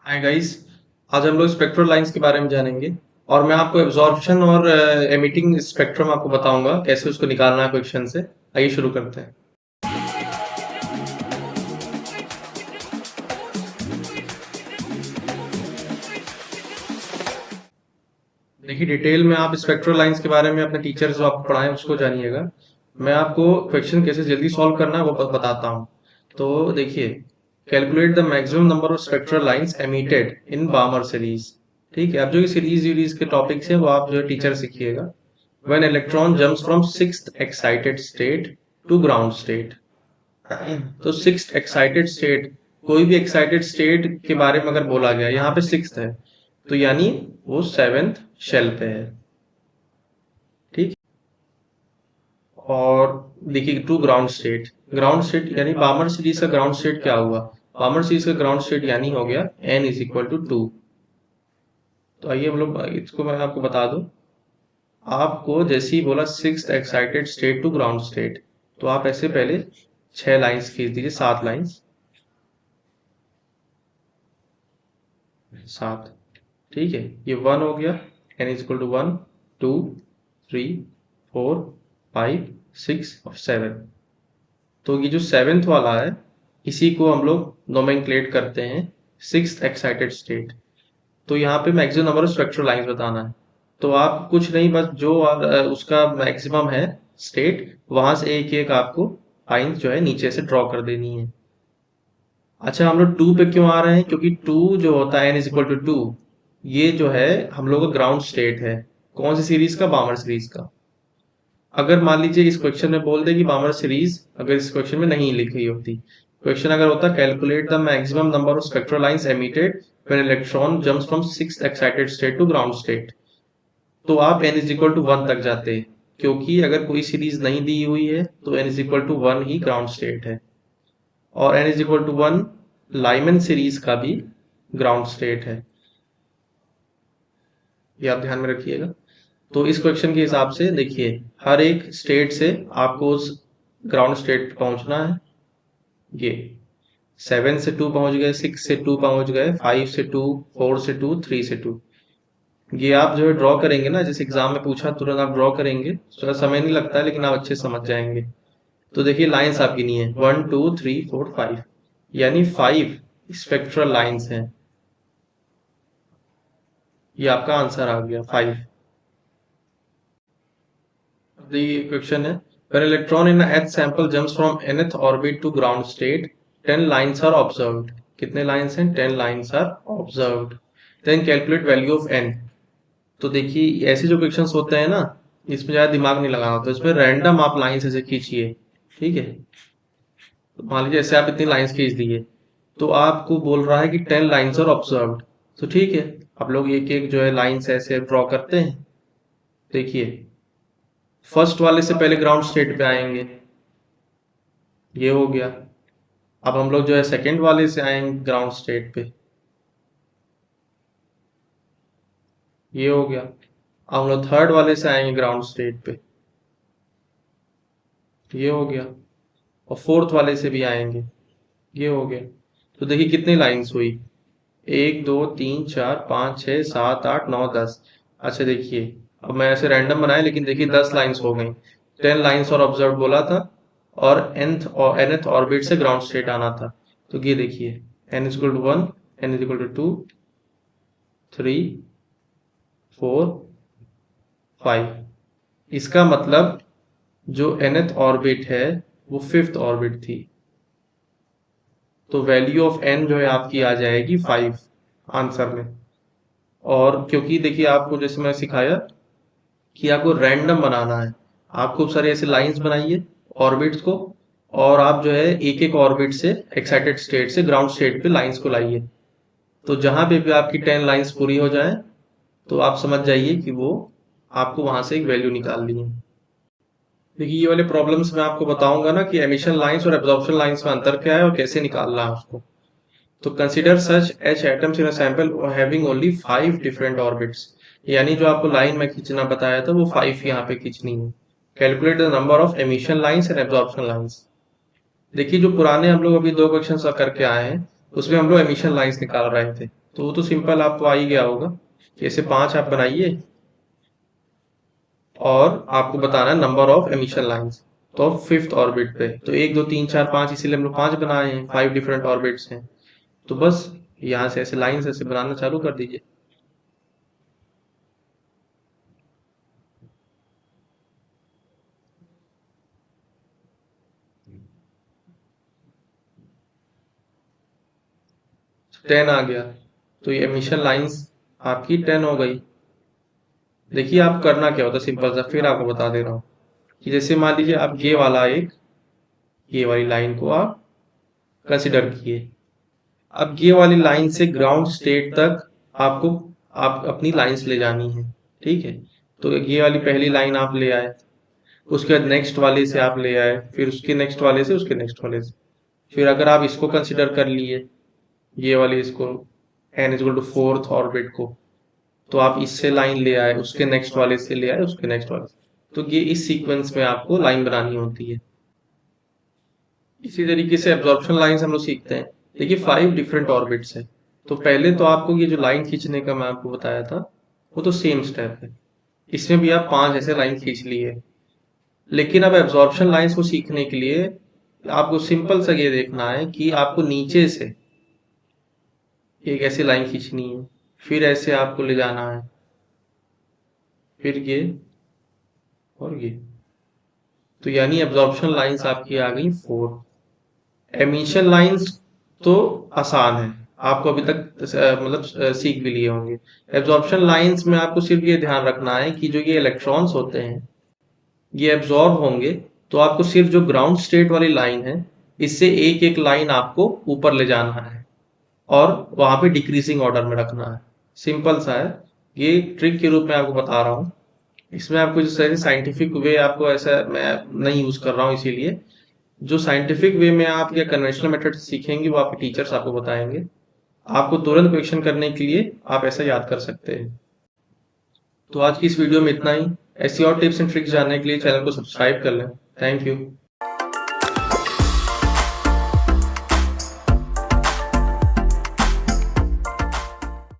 Hi guys. आज हम लोग स्पेक्ट्रल लाइंस के बारे में जानेंगे और मैं आपको एब्जॉर्प्शन और एमिटिंग स्पेक्ट्रम आपको बताऊंगा कैसे उसको निकालना है क्वेश्चन से। आइए शुरू करते हैं। देखिए, डिटेल में आप स्पेक्ट्रल लाइंस के बारे में अपने टीचर जो आपको पढ़ाएं उसको जानिएगा। मैं आपको क्वेश्चन कैसे जल्दी सॉल्व करना है वो बताता हूँ। तो देखिए, calculate the maximum number of spectral lines emitted in बामर series. ठीक है, अब जो ये सीरीज यूरीज के टॉपिक्स हैं वो आप जो है teacher सीखिएगा। When electron jumps from sixth excited state to ground state। तो सिक्स्थ एक्साइटेड स्टेट, कोई भी एक्साइटेड स्टेट के बारे में अगर बोला गया, यहाँ पे सिक्स्थ है तो यानी वो सेवेंथ शेल पे है। ठीक। और देखिए, to ground state, ground state यानी बामर सीरीज का ग्राउंड स्टेट क्या हुआ? बामर सीरीज का ग्राउंड स्टेट यानी हो गया n इज इक्वल टू 2। तो आइए हम लोग इसको मैं आपको बता दूं। आपको जैसे ही बोला sixth excited state to ground state, तो आप ऐसे पहले 6 लाइंस खींच दीजिए, 7 लाइंस, 7। ठीक है, ये 1 हो गया, n इज इक्वल टू 1, 2, 3, 4, 5, 6 और 7। तो ये जो सेवेंथ वाला है इसी को हम लोग नोमेनक्लेट करते हैं सिक्स्थ एक्साइटेड स्टेट। तो यहाँ पे maximum number of spectral lines बताना है। तो आप कुछ नहीं, बस जो उसका मैक्सिमम है स्टेट, वहां से एक एक आपको लाइन जो है नीचे से ड्रॉ कर देनी है। अच्छा, हम लोग 2 पे क्यों आ रहे हैं? क्योंकि 2 जो होता है n इज इक्वल टू 2, ये जो है हम लोग का ग्राउंड स्टेट है। कौन सी सीरीज का? बामर सीरीज का। अगर मान लीजिए इस क्वेश्चन में बोल दे कि बामर सीरीज, अगर इस क्वेश्चन में नहीं लिखी होती, क्वेश्चन अगर होता calculate the maximum number of spectral lines emitted when electron jumps from sixth excited state to ground state, तो आप n इज इक्वल टू 1 तक जाते। क्योंकि अगर कोई सीरीज नहीं दी हुई है तो n इज इक्वल टू 1 ही ग्राउंड स्टेट है। और n is equal to 1 Lyman series का भी ग्राउंड स्टेट है। ये आप ध्यान में रखिएगा। तो इस क्वेश्चन के हिसाब से देखिए, हर एक स्टेट से आपको उस ग्राउंड स्टेट पे पहुंचना है। ये 7 से 2 पहुंच गए, 6 से 2 पहुंच गए, 5 से 2, 4 से 2, 3 से 2। ये आप जो है ड्रॉ करेंगे ना, जैसे एग्जाम में पूछा तुरंत आप ड्रॉ करेंगे, थोड़ा समय नहीं लगता है लेकिन आप अच्छे समझ जाएंगे। तो देखिए, लाइंस आपकी नहीं है 1 2 3 4 5, यानी 5 स्पेक्ट्रल लाइंस हैं। ये आपका आंसर आ गया 5। The question है, when electron in a h sample jumps from nth orbit to ground state, 10 lines are observed। कितने लाइंस हैं? 10 lines are observed। Then calculate value of n। तो देखिए, ऐसे जो क्वेश्चंस होते हैं ना, इसमें ज्यादा दिमाग नहीं लगाना होता, इसमें रैंडम आप लाइंस ऐसे खींचिए। ठीक है, तो मान लीजिए ऐसे आप इतनी लाइंस खींच दिए, तो आपको बोल रहा है कि 10 लाइंस आर ऑब्जर्व्ड। तो ठीक है, आप लोग एक एक जो है लाइंस ऐसे ड्रॉ करते हैं। देखिए, फर्स्ट वाले से पहले ग्राउंड स्टेट पे आएंगे, ये हो गया। अब हम लोग जो है सेकंड वाले से आएंगे ग्राउंड स्टेट पे, ये हो गया। अब हम लोग थर्ड वाले से आएंगे ग्राउंड स्टेट पे, ये हो गया। और फोर्थ वाले से भी आएंगे, ये हो गया। तो देखिए कितनी लाइंस हुई, 1 2 3 4 5 6 7 8 9 10। अच्छा देखिए, अब मैं ऐसे रैंडम बनाया लेकिन देखिए 10 लाइंस हो गई। 10 लाइंस और ऑब्जर्व बोला था, और nth और nth ऑर्बिट से ग्राउंड स्टेट आना था। तो ये देखिए, n is equal to 1, n is equal to 2, 3, 4, 5। इसका मतलब जो nth ऑर्बिट है वो फिफ्थ ऑर्बिट थी। तो वैल्यू ऑफ n जो है आपकी आ जाएगी 5 आंसर में। और क्योंकि देखिए, आपको जैसे मैं सिखाया कि आपको रैंडम बनाना है, आप खूब सारे ऐसे लाइंस बनाइए ऑर्बिट्स को, और आप जो है एक एक ऑर्बिट से एक्साइटेड स्टेट से ग्राउंड स्टेट पे लाइंस को लाइए। तो जहां पे भी आपकी 10 लाइंस पूरी हो जाए, तो आप समझ जाइए कि वो आपको वहां से एक वैल्यू निकालनी है। देखिए, ये वाले प्रॉब्लम्स मैं आपको बताऊंगा ना कि एमिशन लाइंस और एब्जॉर्प्शन लाइंस में अंतर क्या है और कैसे निकालना है उसको। तो consider such H atoms in a sample having only 5 different orbits. यानी जो आपको लाइन में खींचना बताया था वो 5 यहाँ पे खींचनी है। Calculate the number of emission lines and absorption lines. देखिए, जो पुराने हम लोग अभी 2 क्वेश्चन करके आए हैं उसमें हम लोग एमिशन लाइंस निकाल रहे थे। तो वो तो सिंपल आपको आ ही गया होगा। ऐसे 5 आप बनाइए और आपको बताना है नंबर ऑफ एमिशन लाइंस। तो फिफ्थ ऑर्बिट पे तो 1 2 3 4 5, इसीलिए हम लोग 5 बनाए हैं, 5 डिफरेंट ऑर्बिट्स हैं। तो बस यहाँ से ऐसे लाइंस ऐसे बनाना चालू कर दीजिए। टेन आ गया, तो ये एमिशन लाइंस आपकी 10 हो गई। देखिए आप करना क्या होता है, सिंपल सा फिर आपको बता दे रहा हूँ कि जैसे मान लीजिए आप ये वाली लाइन को आप कंसिडर किए। अब ये वाली लाइन से ग्राउंड स्टेट तक आपको आप अपनी लाइंस ले जानी है, ठीक है। तो ये वाली पहली लाइन आप ले आए, उसके बाद नेक्स्ट वाले से आप ले आए, फिर उसके नेक्स्ट वाले से, उसके नेक्स्ट वाले से। फिर अगर आप इसको कंसिडर कर लिए, ये वाली इसको n is to fourth orbit को, तो आप इससे लाइन ले आए, उसके नेक्स्ट वाले से ले आए, उसके नेक्स्ट वाले से। तो ये इस सीक्वेंस में आपको लाइन बनानी होती है। इसी तरीके से एब्जॉर्प्शन लाइंस हम लोग सीखते हैं। देखिए 5 डिफरेंट ऑर्बिट्स हैं, तो पहले तो आपको ये जो लाइन खींचने का मैं आपको बताया था वो तो सेम स्टेप है। इसमें भी आप 5 ऐसे लाइन खींच लिए, लेकिन अब एब्जॉर्प्शन लाइंस को सीखने के लिए आपको सिंपल सा ये देखना है कि आपको नीचे से एक ऐसी लाइन खींचनी है, फिर ऐसे आपको ले जाना है, फिर ये और ये। तो यानी एब्जॉर्प्शन लाइंस आपकी आ गई 4। एमिशन लाइंस तो आसान है, आपको अभी तक मतलब सीख भी लिए होंगे। एब्जॉर्प्शन लाइंस में आपको सिर्फ ये ध्यान रखना है कि जो ये इलेक्ट्रॉन्स होते हैं ये एब्जॉर्ब होंगे, तो आपको सिर्फ जो ग्राउंड स्टेट वाली लाइन है इससे एक एक लाइन आपको ऊपर ले जाना है और वहां पे डिक्रीजिंग ऑर्डर में रखना है। सिंपल सा है, ये ट्रिक के रूप में आपको बता रहा हूँ। इसमें आपको जो सही साइंटिफिक वे आपको ऐसा मैं नहीं यूज कर रहा हूँ, इसीलिए जो साइंटिफिक वे में आप या कन्वेंशनल मेथड सीखेंगे वो आपके टीचर्स आपको बताएंगे। आपको तुरंत क्वेश्चन करने के लिए आप ऐसा याद कर सकते हैं। तो आज की इस वीडियो में इतना ही। ऐसी और टिप्स एंड ट्रिक्स जानने के लिए चैनल को सब्सक्राइब कर लें। Thank you.